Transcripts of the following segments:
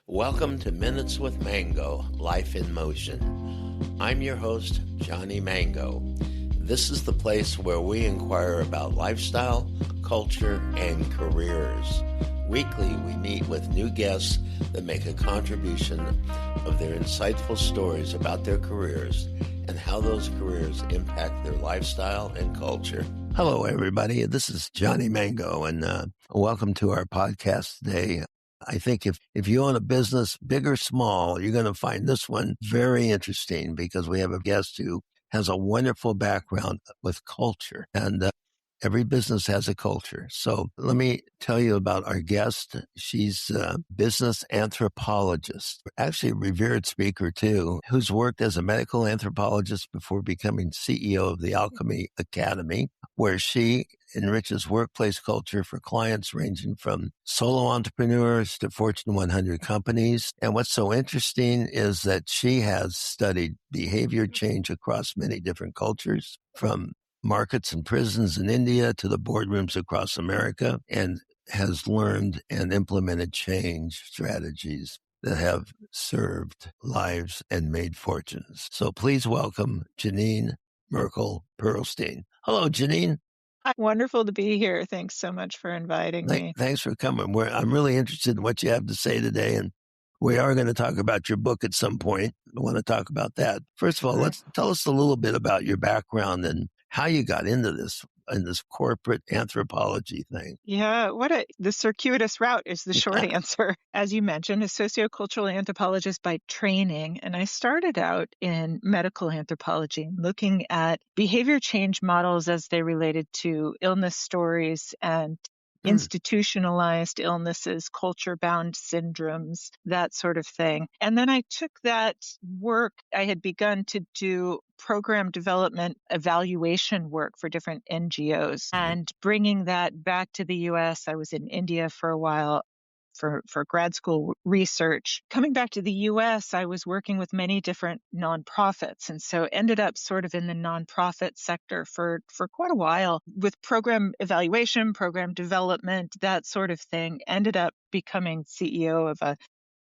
Welcome to Minutes with Mango, Life in Motion. I'm your host, Johnny Mango. This is the place where we inquire about lifestyle, culture, and careers. Weekly, we meet with new guests that make a contribution of their insightful stories about their careers and how those careers impact their lifestyle and culture. Hello, everybody. This is Johnny Mango, and welcome to our podcast today. I think if you own a business, big or small, you're going to find this one very interesting because we have a guest who has a wonderful background with culture, and every business has a culture. So let me tell you about our guest. She's a business anthropologist, actually a revered speaker too, who's worked as a medical anthropologist before becoming CEO of the Alchemie Academy, where she enriches workplace culture for clients ranging from solo entrepreneurs to Fortune 100 companies. And what's so interesting is that she has studied behavior change across many different cultures, from markets and prisons in India to the boardrooms across America, and has learned and implemented change strategies that have served lives and made fortunes. So please welcome Jenean Perelstein. Hello, Jenean. Hi, wonderful to be here. Thanks so much for inviting me. Thanks for coming. I'm really interested in what you have to say today, and we are going to talk about your book at some point. I want to talk about that. First of all, let's tell us a little bit about your background and how you got into this corporate anthropology thing. Yeah, the circuitous route is the short answer. As you mentioned, a sociocultural anthropologist by training, and I started out in medical anthropology, looking at behavior change models as they related to illness stories and institutionalized illnesses, culture-bound syndromes, that sort of thing. And then I took that work. I had begun to do program development evaluation work for different NGOs and bringing that back to the U.S. I was in India for a while for grad school research. Coming back to the U.S., I was working with many different nonprofits, and so ended up sort of in the nonprofit sector for quite a while with program evaluation, program development, that sort of thing. Ended up becoming CEO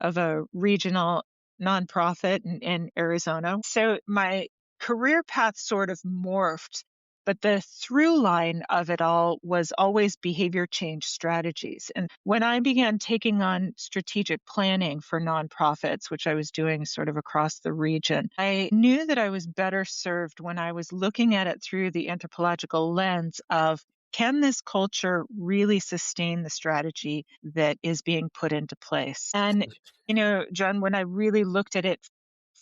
of a regional nonprofit in Arizona. So my career path sort of morphed, but the through line of it all was always behavior change strategies. And when I began taking on strategic planning for nonprofits, which I was doing sort of across the region, I knew that I was better served when I was looking at it through the anthropological lens of, can this culture really sustain the strategy that is being put into place? And, John, when I really looked at it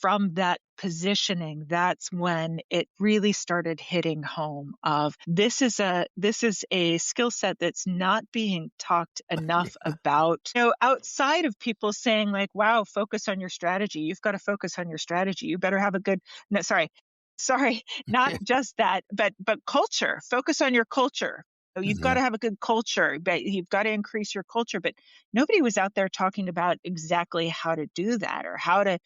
from that positioning, that's when it really started hitting home of this is a skill set that's not being talked enough about. Outside of people saying like, wow, focus on your strategy. You've got to focus on your strategy. You better have a good, no, sorry, not just that, but culture. Focus on your culture. You've got to have a good culture, but you've got to increase your culture. But nobody was out there talking about exactly how to do that or how to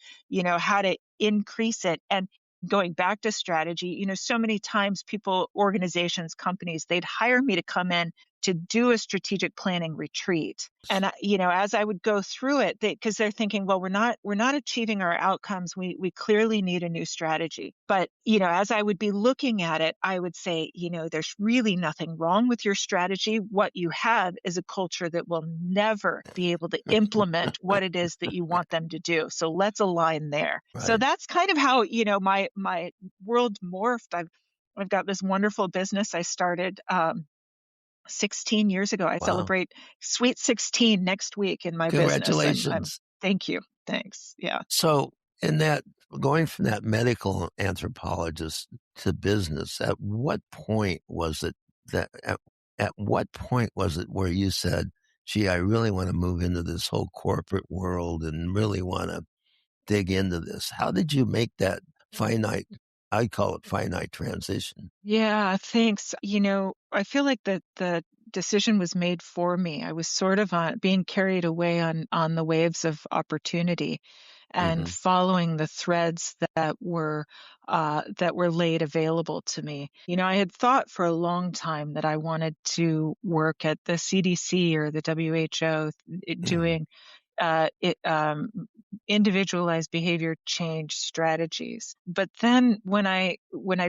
increase it. And going back to strategy, so many times people, organizations, companies, they'd hire me to come in to do a strategic planning retreat. And, as I would go through it, because they're thinking, well, we're not achieving our outcomes. We clearly need a new strategy. But, as I would be looking at it, I would say, there's really nothing wrong with your strategy. What you have is a culture that will never be able to implement what it is that you want them to do. So let's align there. Right. So that's kind of how, my world morphed. I've got this wonderful business I started 16 years ago. I celebrate Sweet 16 next week in my business. Congratulations. Thank you. Thanks. Yeah. So going from that medical anthropologist to business, at what point was it where you said, gee, I really want to move into this whole corporate world and really want to dig into this? How did you make that I call it finite transition? Yeah, thanks. I feel like the decision was made for me. I was sort of being carried away on the waves of opportunity and following the threads that were laid available to me. I had thought for a long time that I wanted to work at the CDC or the WHO doing individualized behavior change strategies. But then when I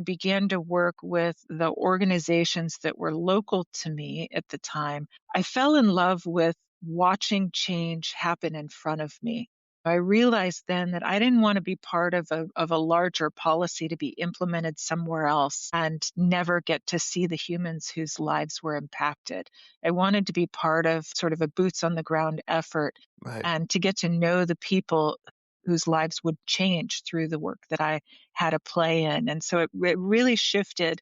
began to work with the organizations that were local to me at the time, I fell in love with watching change happen in front of me. I realized then that I didn't want to be part of a larger policy to be implemented somewhere else and never get to see the humans whose lives were impacted. I wanted to be part of sort of a boots on the ground effort Right. and to get to know the people whose lives would change through the work that I had a play in. And so it really shifted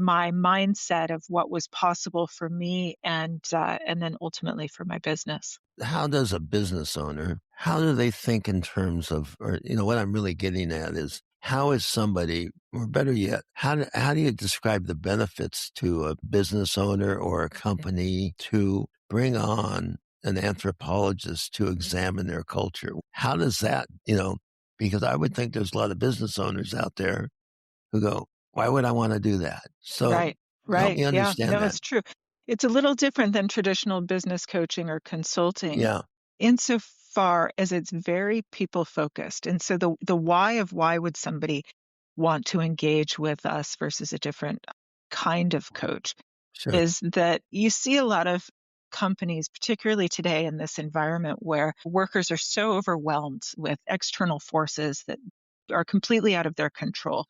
my mindset of what was possible for me and then ultimately for my business. How does a business owner, how do they think in terms of, or, what I'm really getting at is how is somebody, or better yet, how do you describe the benefits to a business owner or a company to bring on an anthropologist to examine their culture? How does that, because I would think there's a lot of business owners out there who go, why would I want to do that? So Right, help right. me Yeah, understand no, that. it's true. It's a little different than traditional business coaching or consulting Yeah, insofar as it's very people focused. And so the why would somebody want to engage with us versus a different kind of coach sure. is that you see a lot of companies, particularly today in this environment where workers are so overwhelmed with external forces that are completely out of their control.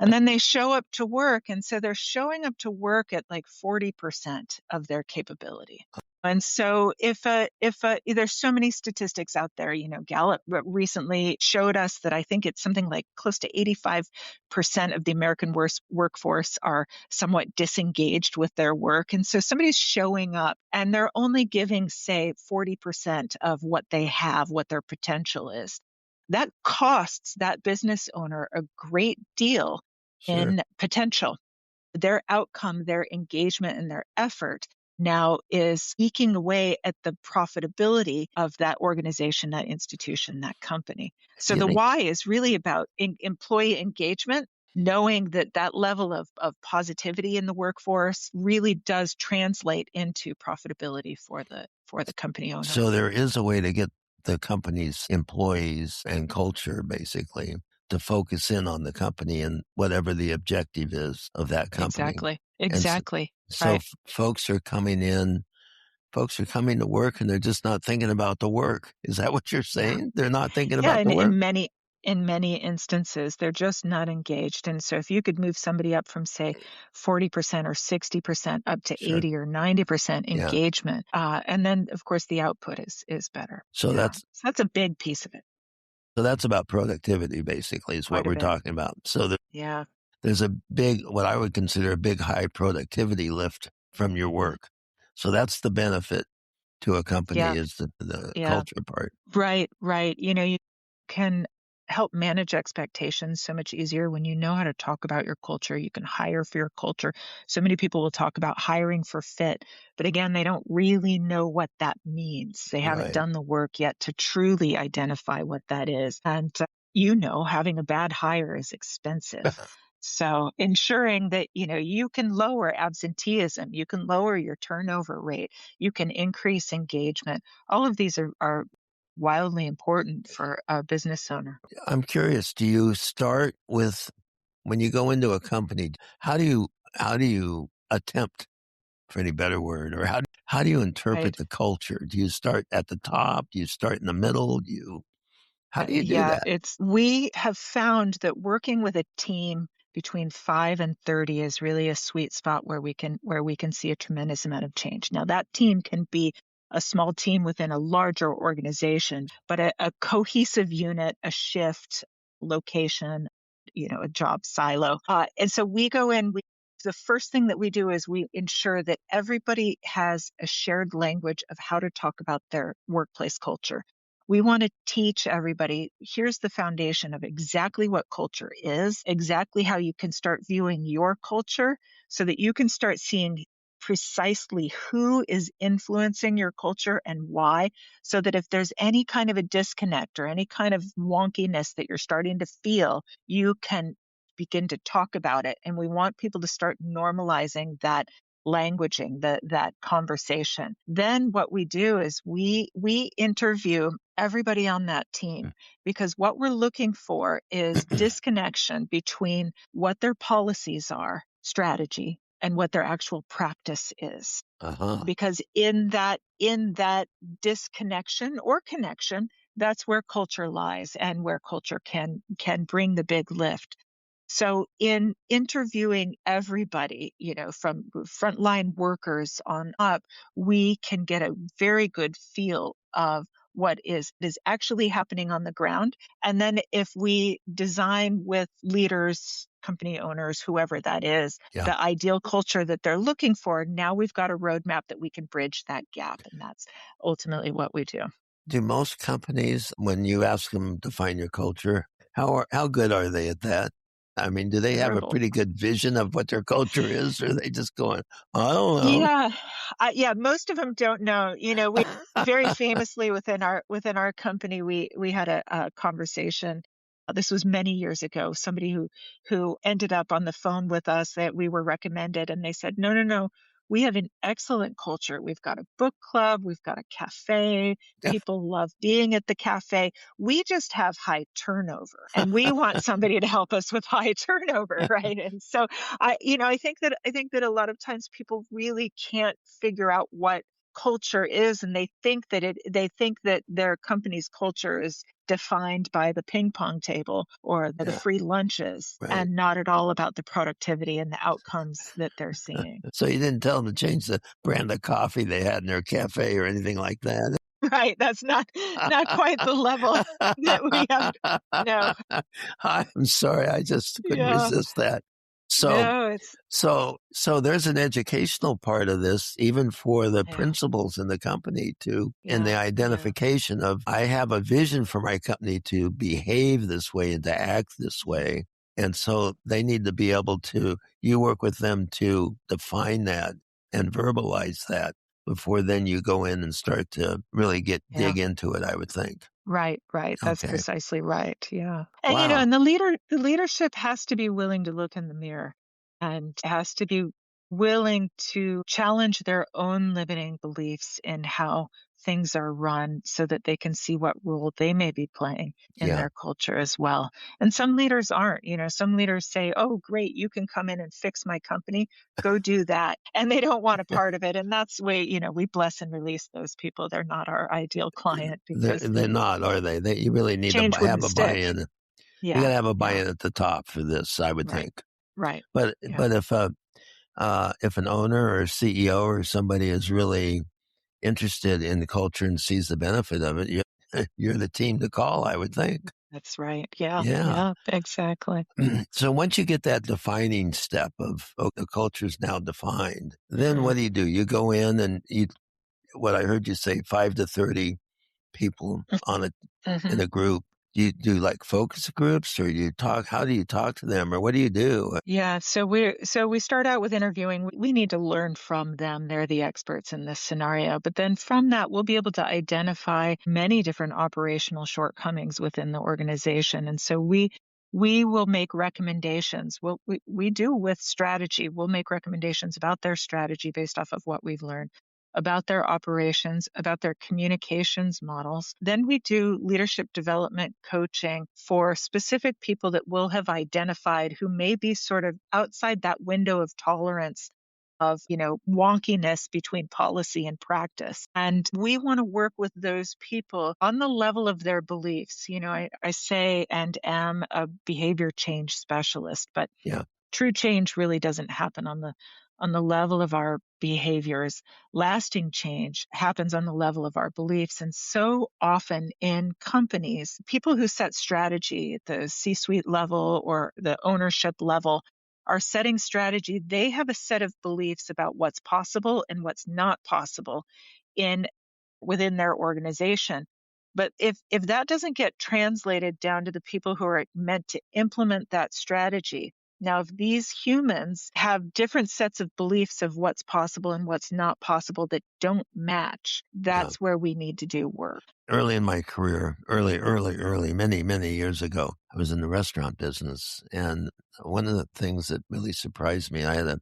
And then they show up to work. And so they're showing up to work at like 40% of their capability. And so if there's so many statistics out there, Gallup recently showed us that I think it's something like close to 85% of the American workforce are somewhat disengaged with their work. And so somebody's showing up and they're only giving, say, 40% of what they have, what their potential is. That costs that business owner a great deal Sure. in potential. Their outcome, their engagement, and their effort now is eking away at the profitability of that organization, that institution, that company. So Do you the think why is really about employee engagement, knowing that that level of positivity in the workforce really does translate into profitability for the company owner. so? There is a way to get the company's employees and culture basically to focus in on the company and whatever the objective is of that company. Exactly. And so, Exactly. so Right. f- folks are coming in, folks are coming to work and they're just not thinking about the work. Is that what you're Yeah. saying? They're not thinking Yeah, about the work? in many instances, they're just not engaged. And so if you could move somebody up from, say, 40% or 60% up to Sure. 80 or 90% Yeah. engagement, and then of course the output is better. So Yeah. that's So that's a big piece of it, so that's about productivity basically is what quite a we're bit. talking about. So Yeah. there's a big, what I would consider a big high productivity lift from your work. So that's the benefit to a company Yeah. is the Yeah. culture part. Right, right. You can help manage expectations so much easier when you know how to talk about your culture. You can hire for your culture. So many people will talk about hiring for fit, but again, they don't really know what that means. They haven't Right. done the work yet to truly identify what that is. And having a bad hire is expensive. So ensuring that, you can lower absenteeism, you can lower your turnover rate, you can increase engagement. All of these are wildly important for a business owner. I'm curious, do you start with when you go into a company, how do you attempt for any better word, or how do you Right. interpret the culture? Do you start at the top? Do you start in the middle? How do you do Yeah, that? we have found that working with a team between 5 and 30 is really a sweet spot where we can see a tremendous amount of change. Now that team can be a small team within a larger organization, but a cohesive unit, a shift, location, a job silo. And so we go in, the first thing that we do is we ensure that everybody has a shared language of how to talk about their workplace culture. We want to teach everybody, here's the foundation of exactly what culture is, exactly how you can start viewing your culture so that you can start seeing precisely who is influencing your culture and why, so that if there's any kind of a disconnect or any kind of wonkiness that you're starting to feel, you can begin to talk about it. And we want people to start normalizing that languaging, that conversation. Then what we do is we interview everybody on that team, because what we're looking for is disconnection between what their policies are, strategy, and what their actual practice is. Uh-huh. Because in that disconnection or connection, that's where culture lies and where culture can bring the big lift. So in interviewing everybody, from frontline workers on up, we can get a very good feel of what is actually happening on the ground. And then if we design with leaders, company owners, whoever that is, Yeah. the ideal culture that they're looking for, now we've got a roadmap that we can bridge that gap. And that's ultimately what we do. Do most companies, when you ask them to define your culture, how good are they at that? I mean, do they have a Terrible. pretty good vision of what their culture is, or are they just going, I don't know? Yeah. Yeah, most of them don't know. We very famously within our company, we had a conversation. This was many years ago. Somebody who ended up on the phone with us that we were recommended, and they said, "No, no, no. We have an excellent culture. We've got a book club, we've got a cafe. People love being at the cafe. We just have high turnover, and we want somebody to help us with high turnover, right?" And so I think that a lot of times people really can't figure out what culture is, and they think that their company's culture is defined by the ping pong table or the Yeah, free lunches, right. and not at all about the productivity and the outcomes that they're seeing. So you didn't tell them to change the brand of coffee they had in their cafe or anything like that? Right, that's not quite the level that we have. No. I'm sorry, I just couldn't Yeah. resist that. So No, it's so there's an educational part of this, even for the yeah, principals in the company to in the yeah, yeah, identification of, I have a vision for my company to behave this way and to act this way. And so they need to be able to, you work with them to define that and verbalize that before then you go in and start to really yeah. dig into it, I would think. Right, right. That's Okay. precisely right. Yeah. And Wow. and the leadership has to be willing to look in the mirror and has to be willing to challenge their own limiting beliefs in how things are run so that they can see what role they may be playing in Yeah. their culture as well. And some leaders aren't, some leaders say, "Oh, great, you can come in and fix my company. Go do that." And they don't want a part of it. And that's the way, we bless and release those people. They're not our ideal client because They're not, are they? You really need to change have wouldn't a stick. buy-in. You Yeah, gotta have a yeah, buy-in at the top for this, I would right, think. right. Yeah, But if an owner or CEO or somebody is really interested in the culture and sees the benefit of it, you're the team to call, I would think. that's right. Yeah, Yeah. yeah, exactly. So once you get that defining step of, oh, the culture is now defined, then Hmm. what do? You go in and what I heard you say, 5 to 30 people Hmm. in a group. Do you do like focus groups, or how do you talk to them, or what do you do? Yeah, so we start out with interviewing. We need to learn from them. They're the experts in this scenario. But then from that, we'll be able to identify many different operational shortcomings within the organization. And so we will make recommendations. We do with strategy. We'll make recommendations about their strategy based off of what we've learned, about their operations, about their communications models. Then we do leadership development coaching for specific people that we'll have identified who may be sort of outside that window of tolerance of, wonkiness between policy and practice. And we want to work with those people on the level of their beliefs. I say and am a behavior change specialist, but Yeah, true change really doesn't happen on the level of our behaviors. Lasting change happens on the level of our beliefs. And so often in companies, people who set strategy at the C-suite level or the ownership level are setting strategy. They have a set of beliefs about what's possible and what's not possible in within their organization. But if that doesn't get translated down to the people who are meant to implement that strategy, now if these humans have different sets of beliefs of what's possible and what's not possible that don't match, yeah. that's where we need to do work. Early in my career, early, many years ago, I was in the restaurant business, and one of the things that really surprised me, I had a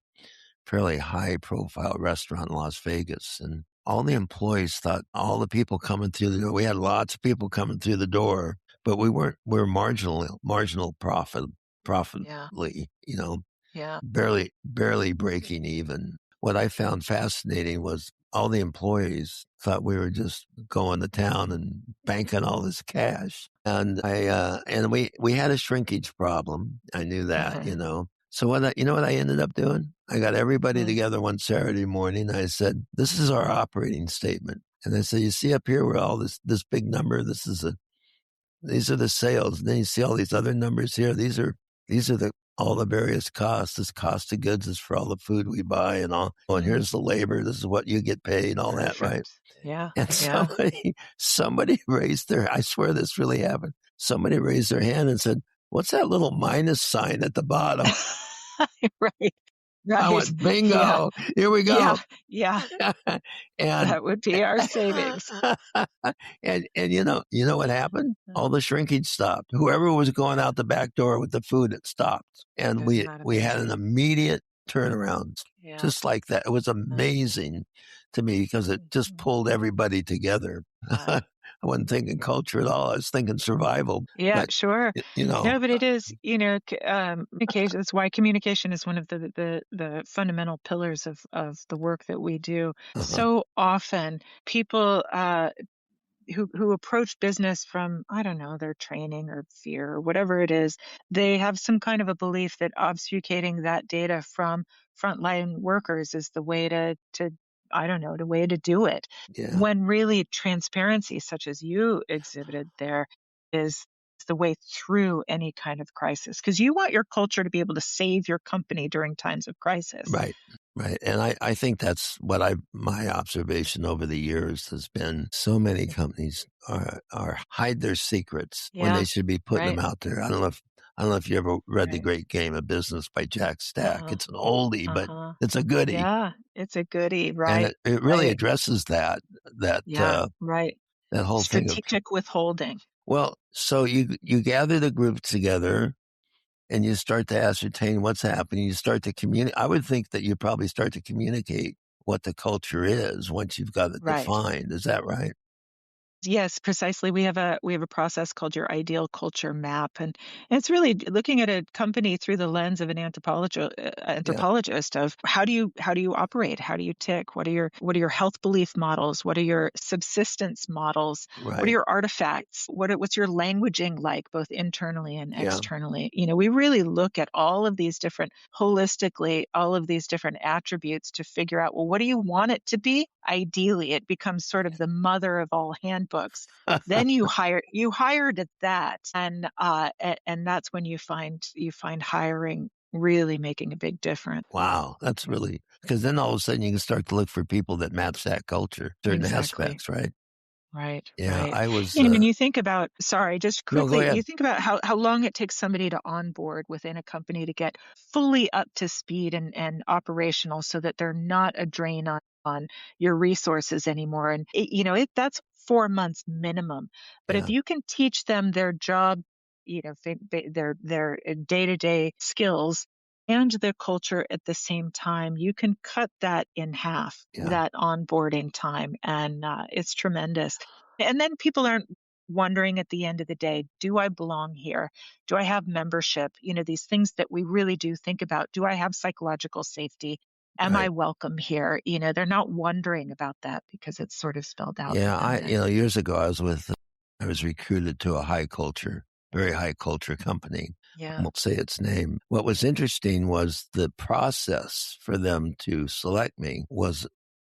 fairly high-profile restaurant in Las Vegas, and all the employees thought all the people coming through the door, we had lots of people coming through the door, but we were marginal Yeah. profitably, Yeah. barely breaking even. What I found fascinating was all the employees thought we were just going to town and banking all this cash. And we had a shrinkage problem. I knew that, So you know what I ended up doing? I got everybody Mm. together one Saturday morning. I said, "This is our operating statement." And I said, "You see up here where all this big number, these are the sales. And then you see all these other numbers here. These are all the various costs. This cost of goods is for all the food we buy and all. Oh, and here's the labor. This is what you get paid, all that, right?" Perfect. Yeah. And Yeah. somebody I swear this really happened. Somebody raised their hand and said, "What's that little minus sign at the bottom?" Right. I Right. went, Yeah. "Bingo. Here we Yeah. go." Yeah. and That would be our savings. and you know what happened? Uh, All the shrinkage stopped. Whoever was going out the back door with the food, it stopped. And Isn't we that we had an amazing? immediate turnaround Yeah. just like that. It was Uh, amazing to me because it just mhm. pulled everybody together. Uh, I wasn't thinking culture at all. I was thinking survival. yeah, But sure. you know, No, but it is, communication. That's why communication is one of the fundamental pillars of the work that we do. uh-huh, So often, people who approach business from, I don't know, their training or fear or whatever it is, they have some kind of a belief that obfuscating that data from frontline workers is the way to I don't know, the way to do it. yeah. When really transparency, such as you exhibited there, is the way through any kind of crisis. Because you want your culture to be able to save your company during times of crisis. Right. Right. And I think that's my observation over the years has been so many companies are hide their secrets when they Yeah. should be putting them Right. out there. I don't know if you ever read The Right. Great Game of Business by Jack Stack. Uh-huh. It's an oldie, but Uh-huh. it's a goodie. Yeah, it's a goodie, And right, it really right. addresses that Yeah, right. that whole thing of, Strategic withholding. well, so you gather the group together and you start to ascertain what's happening. You start to communicate. I would think that you probably start to communicate what the culture is once you've got it Right. defined. Is that right? Yes, precisely. We have a process called your ideal culture map, and it's really looking at a company through the lens of an Yeah. anthropologist of how do you operate, how do you tick, what are your health belief models, what are your subsistence models, what are Right. your artifacts, what's your languaging like both internally and Yeah. externally. We really look at all of these different holistically, all of these different attributes to figure out, well, what do you want it to be? Ideally, it becomes sort of the mother of all handbooks. Then you hired at that, and that's when you find hiring really making a big difference. Wow. That's really, because then all of a sudden you can start to look for people that match that culture, certain Exactly. aspects, right? Right, Yeah. right. I was, And you think about, sorry, just no, go quickly, ahead. you think about how long it takes somebody to onboard within a company to get fully up to speed and operational so that they're not a drain on your resources anymore. And that's 4 months minimum. But if Yeah. you can teach them their job, their day-to-day skills and their culture at the same time, you can cut that in half, Yeah. that onboarding time, and it's tremendous. And then people aren't wondering at the end of the day, do I belong here? Do I have membership? These things that we really do think about. Do I have psychological safety? Am I Right. welcome here? They're not wondering about that because it's sort of spelled out for Yeah. them then. Years ago, I was recruited to a very high culture company. I Yeah. won't say its name. What was interesting was the process for them to select me was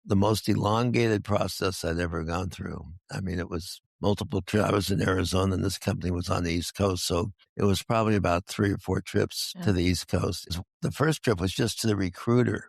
the most elongated process I'd ever gone through. I mean, it was multiple trips. I was in Arizona and this company was on the East Coast. So it was probably about 3 or 4 trips to Yeah. the East Coast. The first trip was just to the recruiter,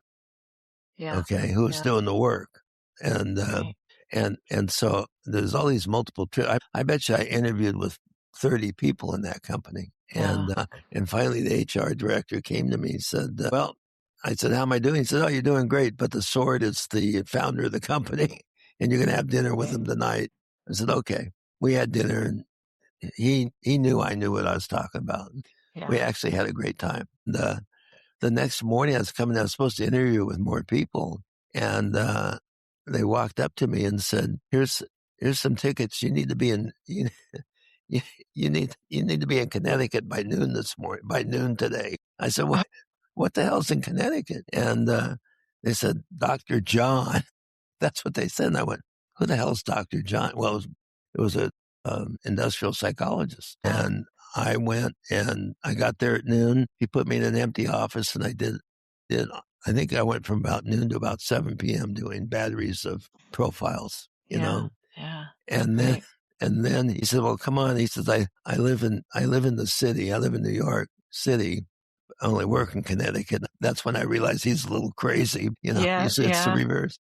Yeah. okay, who was Yeah. doing the work. And, Right. and so there's all these multiple trips. I bet you I interviewed with 30 people in that company. Yeah. And finally the HR director came to me and said, well, I said, how am I doing? He said, oh, you're doing great. But the sword is the founder of the company and you're going to have dinner with Right. him tonight. I said, okay. We had dinner and he knew I knew what I was talking about. We Yeah. actually had a great time. The next morning I was supposed to interview with more people. And they walked up to me and said, here's some tickets. You need to be in, you, you need to be in Connecticut by noon today. I said, what the hell's in Connecticut? And they said, Dr. John. That's what they said. And I went, who the hell's Dr. John? Well, it was a industrial psychologist. And I went and I got there at noon. He put me in an empty office and I did I think I went from about noon to about 7 p.m. doing batteries of profiles, you know? Yeah. And then he said, well, come on. He says, I live in the city. I live in New York City. I only work in Connecticut. That's when I realized he's a little crazy. You said it's the reverse.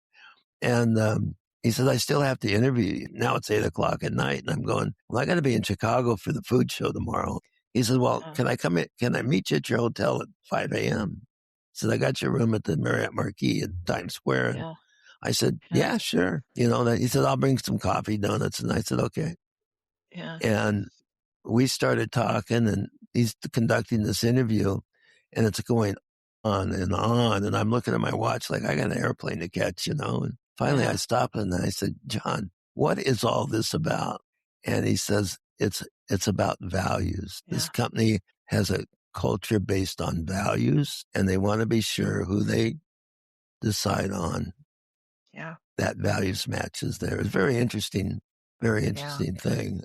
And he says, I still have to interview you. Now it's 8:00 at night. And I'm going, well, I got to be in Chicago for the food show tomorrow. He says, well, can I come in? Can I meet you at your hotel at 5 a.m.? He said, I got your room at the Marriott Marquis in Times Square. And I said, yeah, sure. He said, I'll bring some coffee, donuts. And I said, okay. Yeah. And we started talking and he's conducting this interview and it's going on. And I'm looking at my watch like I got an airplane to catch, And finally I stopped and I said, John, what is all this about? And he says, it's about values. This company has a culture based on values and they want to be sure who they decide on. Yeah. That values matches there. It's very interesting thing.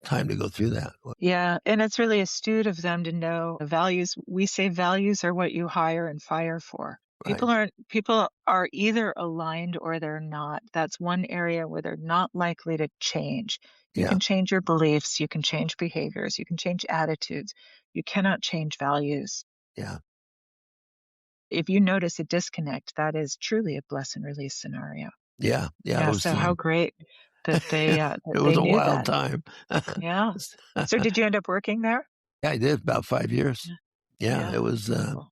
Time to go through that. Yeah. And it's really astute of them to know the values. We say values are what you hire and fire for. Right. People are either aligned or they're not. That's one area where they're not likely to change. You can change your beliefs, you can change behaviors, you can change attitudes. You cannot change values. Yeah. If you notice a disconnect, that is truly a bless and release scenario. Yeah. Yeah. So how great that they it was they a knew wild that. time. Yeah. So did you end up working there? Yeah, I did about 5 years. Yeah. It was cool.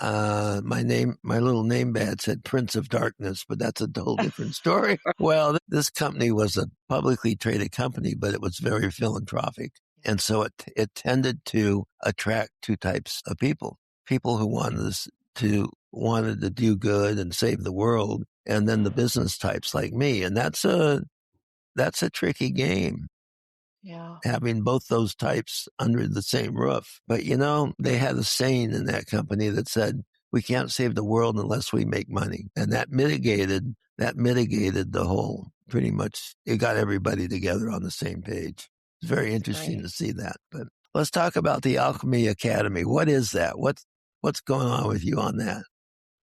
my little name badge said Prince of Darkness, but that's a whole different story. Well, this company was a publicly traded company, but it was very philanthropic. And so it tended to attract two types of people who wanted to do good and save the world. And then the business types like me. And that's a tricky game. Yeah. Having both those types under the same roof. But they had a saying in that company that said, we can't save the world unless we make money. And that mitigated the whole, pretty much, it got everybody together on the same page. It's very interesting to see that. But let's talk about the Alchemie Academy. What is that? What's going on with you on that?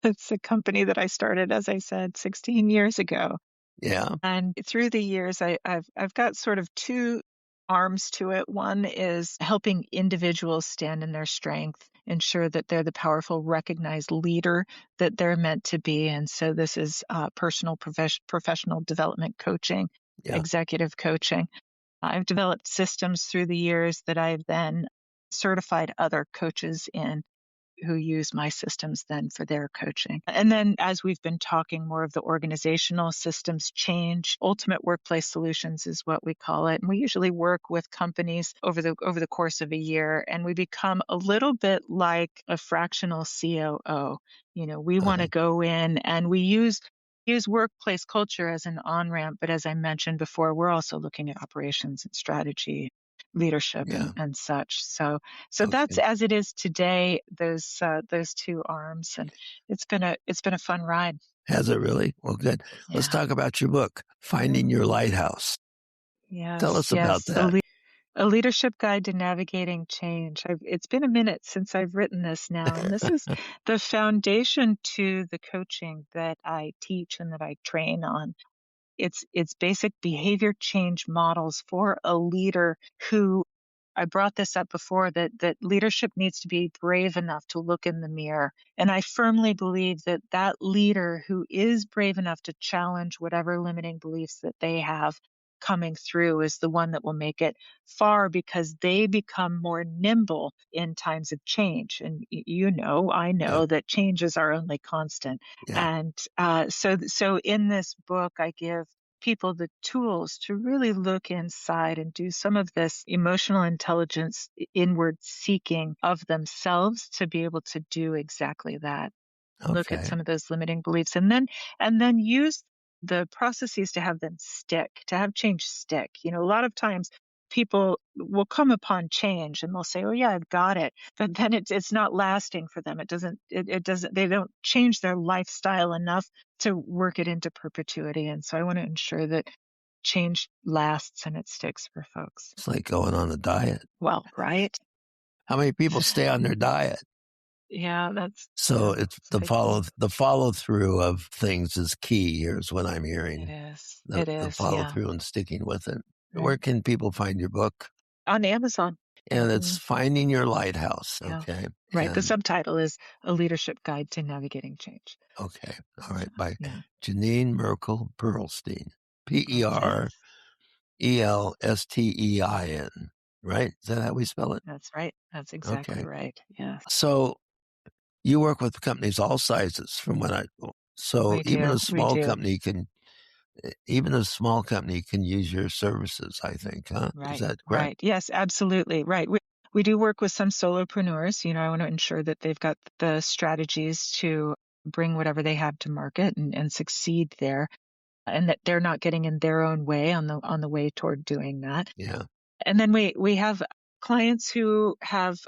It's a company that I started, as I said, 16 years ago. Yeah. And through the years, I've got sort of two arms to it. One is helping individuals stand in their strength, ensure that they're the powerful, recognized leader that they're meant to be. And so this is personal professional development coaching, executive coaching. I've developed systems through the years that I've then certified other coaches in, who use my systems then for their coaching. And then as we've been talking, more of the organizational systems change. Ultimate workplace solutions is what we call it. And we usually work with companies over the course of a year, and we become a little bit like a fractional COO. We want to go in and we use workplace culture as an on-ramp, but as I mentioned before, we're also looking at operations and strategy, leadership and such. So that's as it is today, those two arms, and it's been a fun ride. Has it really? Well, good. Let's talk about your book, Finding Your Lighthouse. Yes. Tell us about that. A leadership guide to navigating change. It's been a minute since I've written this now, and this is the foundation to the coaching that I teach and that I train on. It's basic behavior change models for a leader who, I brought this up before, that leadership needs to be brave enough to look in the mirror. And I firmly believe that leader who is brave enough to challenge whatever limiting beliefs that they have coming through is the one that will make it far, because they become more nimble in times of change. And I know that change is our only constant. And so in this book, I give people the tools to really look inside and do some of this emotional intelligence, inward seeking of themselves to be able to do exactly that. look at Okay. some of those limiting beliefs, and then use the processes to have them stick, to have change stick. A lot of times people will come upon change and they'll say, "Oh yeah, I've got it," but then it's not lasting for them. It doesn't. They don't change their lifestyle enough to work it into perpetuity. And so I want to ensure that change lasts and it sticks for folks. It's like going on a diet. Well, right? How many people stay on their diet? Yeah, So it's it's a big thing. the follow through of things is key. Here's what I'm It hearing. is. The It is. follow Yeah. through and sticking with it. Where Right. can people find your book? On Amazon. And it's Hmm. Finding Your Lighthouse. Yeah. Okay. Right. The And subtitle is A Leadership Guide to Navigating Change. okay. All So, right. By yeah. Jenean Perelstein. That's it. Perelstein. Right? Is that how we spell it? That's right. That's exactly Okay. right. Yes, So you work with companies all sizes from what I so we do. We do. even a small company can use your services, I think, huh? Is Right. that correct? Right. Yes, absolutely. Right. We do work with some solopreneurs. I want to ensure that they've got the strategies to bring whatever they have to market and succeed there, and that they're not getting in their own way on the way toward doing that. Yeah. And then we have clients who have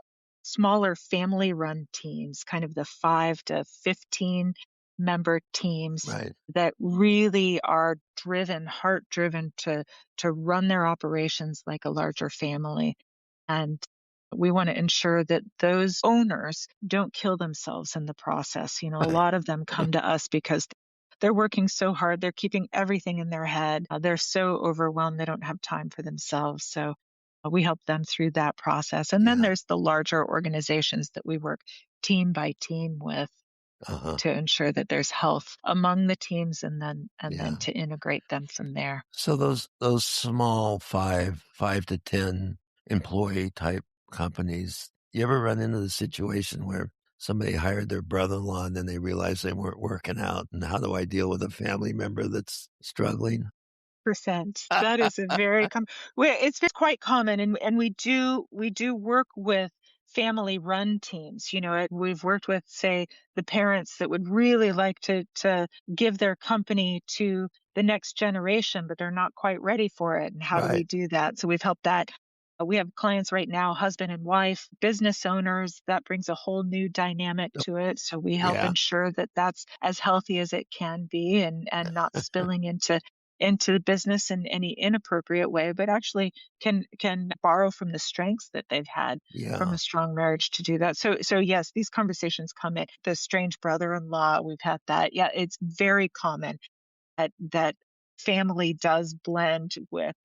smaller family-run teams, kind of the 5 to 15 member teams Right. that really are heart-driven to run their operations like a larger family. And we want to ensure that those owners don't kill themselves in the process. A Right. lot of them come to us because they're working so hard. They're keeping everything in their head. They're so overwhelmed. They don't have time for themselves. So we help them through that process. And then Yeah. there's the larger organizations that we work team by team with Uh-huh. to ensure that there's health among the teams and Yeah. then to integrate them from there. So those small 5 to 10 employee type companies, you ever run into the situation where somebody hired their brother-in-law and then they realized they weren't working out, and how do I deal with a family member that's struggling? Percent. That is a very it's quite common, and we do work with family run teams. We've worked with, say, the parents that would really like to give their company to the next generation, but they're not quite ready for it. And how do we Right. do that? So we've helped that. We have clients right now, husband and wife, business owners. That brings a whole new dynamic Oh, to it. So we help yeah. ensure that that's as healthy as it can be and not spilling into the business in any inappropriate way, but actually can borrow from the strengths that they've had from Yeah. a strong marriage to do that. So yes, these conversations come in. The strange brother-in-law, we've had that. Yeah, it's very common that family does blend with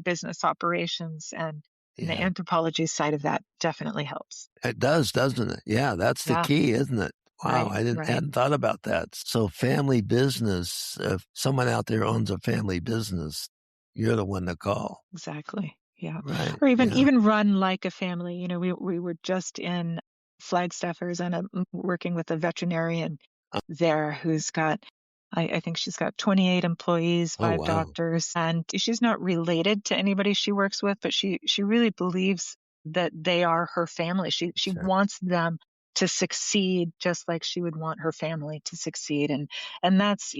business operations, and the Yeah. anthropology side of that definitely helps. It does, doesn't it? Yeah, that's the Yeah, key, isn't it? Wow, right, I didn't right. hadn't thought about that. So family business, if someone out there owns a family business, you're the one to call. Exactly. Yeah. Right. Or even Yeah. even run like a family. We were just in Flagstaff, Arizona, working with a veterinarian there who's got I think she's got 28 employees, Oh, 5 wow. doctors, and she's not related to anybody she works with, but she really believes that they are her family. She Sure. wants them to succeed just like she would want her family to succeed. And that's,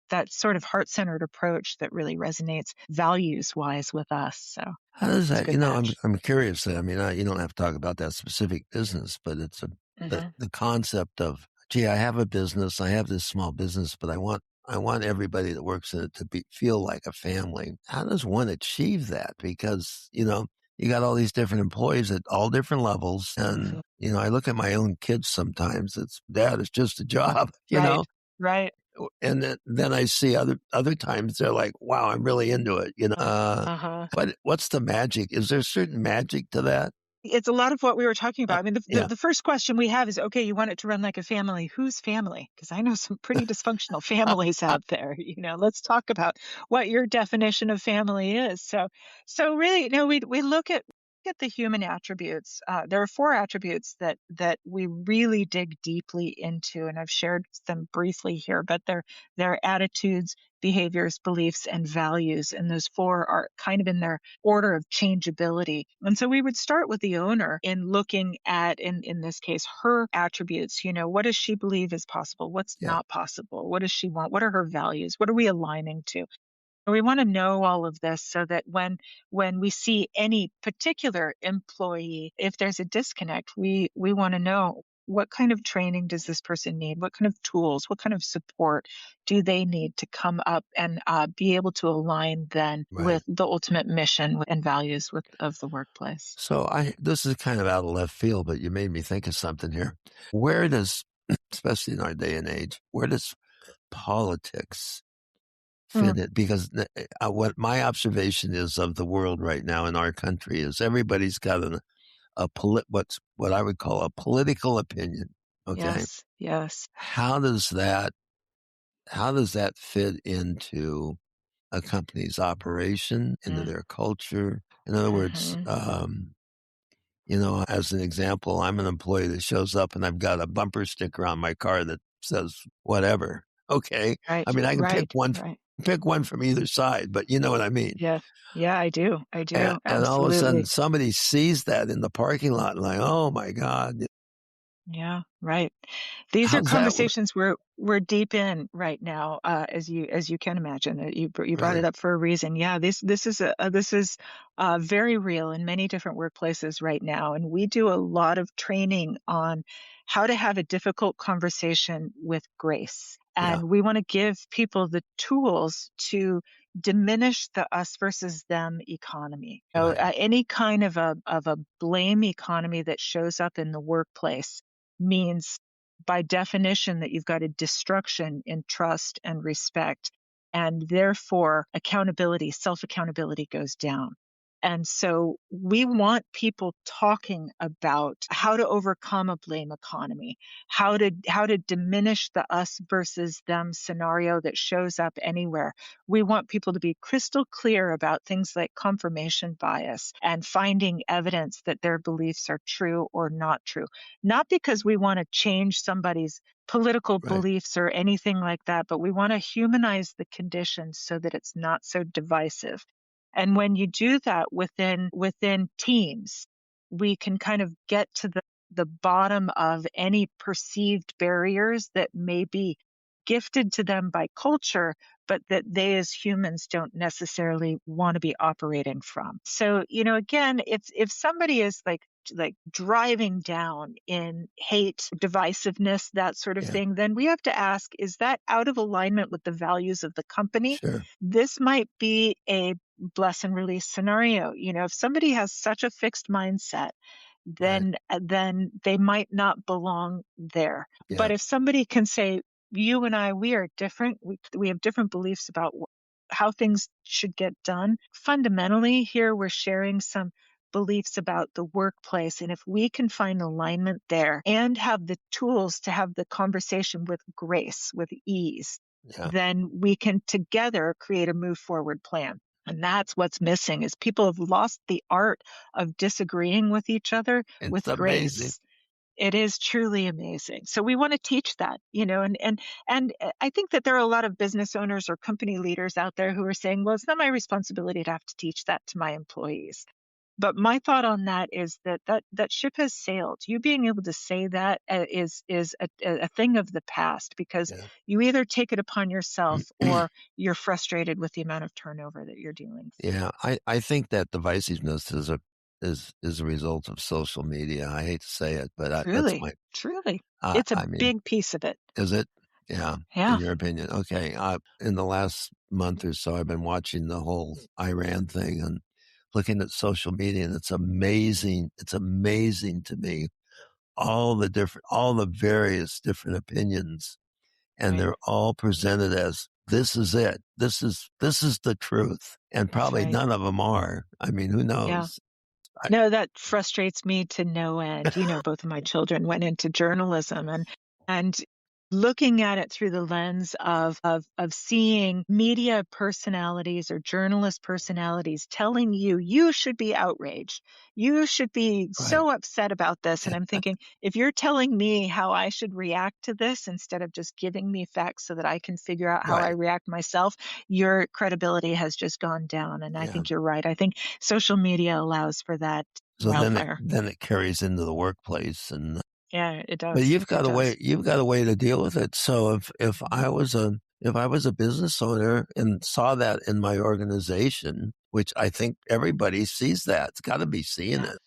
that sort of heart-centered approach that really resonates values-wise with us. So How does it's a that good match. I'm curious. I mean, you don't have to talk about that specific business, but it's Hmm. the concept of, gee, I have a business, I have this small business, but I want everybody that works in it to feel like a family. How does one achieve that? Because, you got all these different employees at all different levels. And, I look at my own kids sometimes. Dad, it's just a job, Right. Right. and then I see other times they're like, wow, I'm really into it, Uh-huh. but what's the magic? Is there certain magic to that? It's a lot of what we were talking Uh, about. I mean, yeah. the first question we have is, okay, you want it to run like a family. Whose family? Because I know some pretty dysfunctional families out there. Let's talk about what your definition of family is. So really, we look at at the human attributes, there are four attributes that we really dig deeply into, and I've shared them briefly here. But they're attitudes, behaviors, beliefs, and values, and those four are kind of in their order of changeability. And so we would start with the owner in looking at, in this case, her attributes. What does she believe is possible? What's Yeah. not possible? What does she want? What are her values? What are we aligning to? We want to know all of this so that when we see any particular employee, if there's a disconnect, we want to know what kind of training does this person need? What kind of tools, what kind of support do they need to come up and be able to align then Right. with the ultimate mission and values of the workplace? So this is kind of out of left field, but you made me think of something here. Where does, especially in our day and age, where does politics Mm, fit it? Because what my observation is of the world right now in our country is everybody's got what I would call a political opinion. Okay, yes, yes. how does that fit into a company's operation, into Mm, their culture? In other words, mhm. as an example, I'm an employee that shows up and I've got a bumper sticker on my car that says whatever. Okay, I Right, mean I can right, right. pick one from either side, but you know what I mean. Yeah, yeah, I do. I do. And all of a sudden, Absolutely. somebody sees that in the parking lot, and like, oh my god, Yeah, right. These are how's that work? conversations we're deep in right now, as you can imagine. You brought it Really? up for a reason. Yeah, this is very real in many different workplaces right now, and we do a lot of training on how to have a difficult conversation with grace. Yeah, And we want to give people the tools to diminish the us versus them economy. right, Any kind of a blame economy that shows up in the workplace means by definition that you've got a destruction in trust and respect. And therefore, accountability, self accountability goes down. And so we want people talking about how to overcome a blame economy, how to diminish the us versus them scenario that shows up anywhere. We want people to be crystal clear about things like confirmation bias and finding evidence that their beliefs are true or not true. Not because we want to change somebody's political right, beliefs or anything like that, but we want to humanize the conditions so that it's not so divisive. And when you do that within teams, we can kind of get to the bottom of any perceived barriers that may be gifted to them by culture, but that they as humans don't necessarily want to be operating from. So, again, if somebody is like driving down in hate, divisiveness, that sort of yeah, thing, then we have to ask, is that out of alignment with the values of the company? sure, This might be a bless and release scenario. If somebody has such a fixed mindset, right, then they might not belong there. yeah, But if somebody can say, you and I, we are different. We have different beliefs about how things should get done. Fundamentally, here we're sharing some beliefs about the workplace. And if we can find alignment there and have the tools to have the conversation with grace, with ease, yeah. then we can together create a move forward plan. And that's what's missing is people have lost the art of disagreeing with each other It's with amazing. grace. It is truly amazing. So we want to teach that, and I think that there are a lot of business owners or company leaders out there who are saying, well, it's not my responsibility to have to teach that to my employees. But my thought on that is that ship has sailed. You being able to say that is a thing of the past because Yeah. you either take it upon yourself or you're frustrated with the amount of turnover that you're dealing with. Yeah, I think that divisiveness is a result of social media. I hate to say it, but that's Truly, my truly. It's a I mean, big piece of it. is it? Yeah, in Yeah. your opinion. Okay. In the last month or so, I've been watching the whole Iran thing and looking at social media, and it's amazing. It's amazing to me all the various different opinions, and Right. they're all presented as this is it. This is the truth, and That's probably right. none of them are. I mean, who Yeah. knows? I, No, that frustrates me to no end. Both of my children went into journalism and looking at it through the lens of seeing media personalities or journalist personalities telling you, you should be outraged. You should be Right. so upset about this. And I'm thinking, if you're telling me how I should react to this instead of just giving me facts so that I can figure out how I Right. react myself, your credibility has just gone down. And I Yeah. think you're right. I think social media allows for that So wildfire. then it carries into the workplace, and Yeah, it but does. It does. you've got a way to deal with it. So if I was a business owner and saw that in my organization, which I think everybody sees that, it's got to be seeing Yeah. it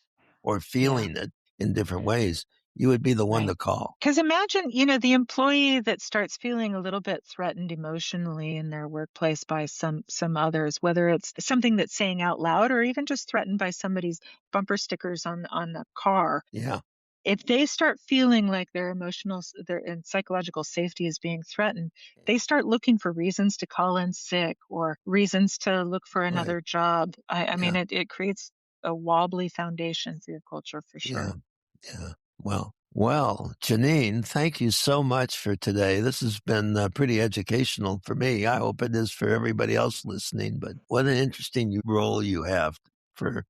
or Yeah. feeling it in different ways, you would be the one Right. to call. Because imagine, the employee that starts feeling a little bit threatened emotionally in their workplace by some others, whether it's something that's saying out loud or even just threatened by somebody's bumper stickers on the car. Yeah. If they start feeling like their and psychological safety is being threatened, they start looking for reasons to call in sick or reasons to look for Right. another job. I mean, Yeah. it creates a wobbly foundation for your culture for Yeah. sure. Yeah. Well, Jenean, thank you so much for today. This has been pretty educational for me. I hope it is for everybody else listening. But what an interesting role you have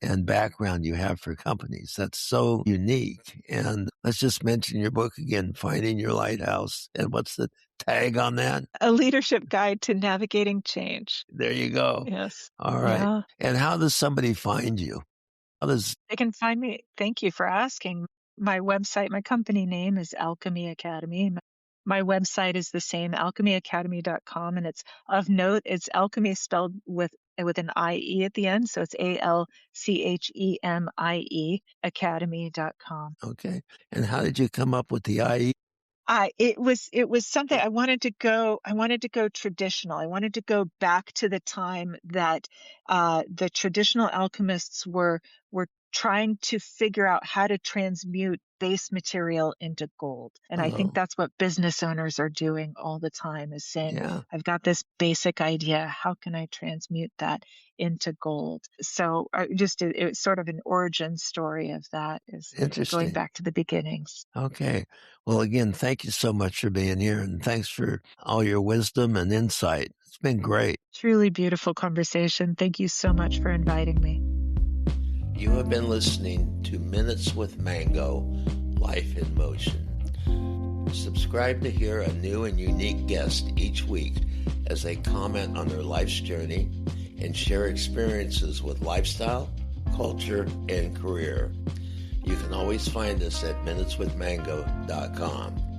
and background you have for companies. That's so unique. And let's just mention your book again, Finding Your Lighthouse. And what's the tag on that? A leadership guide to navigating change. There you go. Yes. All right. Yeah. And how does somebody find you? How does They can find me. Thank you for asking. My website, my company name is Alchemie Academy. My website is the same, alchemieacademy.com. And it's of note, it's alchemy spelled with an IE at the end. So it's ALCHEMIE academy.com. okay? And how did you come up with the IE? It was something I wanted to go traditional. I wanted to go back to the time that the traditional alchemists were trying to figure out how to transmute base material into gold. And I think Oh, that's what business owners are doing all the time, is saying, yeah. I've got this basic idea. How can I transmute that into gold? So it's sort of an origin story of that, is going Interesting. back to the beginnings. Okay. Well, again, thank you so much for being here, and thanks for all your wisdom and insight. It's been great. Truly beautiful conversation. Thank you so much for inviting me. You have been listening to Minutes with Mango, Life in Motion. Subscribe to hear a new and unique guest each week as they comment on their life's journey and share experiences with lifestyle, culture, and career. You can always find us at minuteswithmango.com.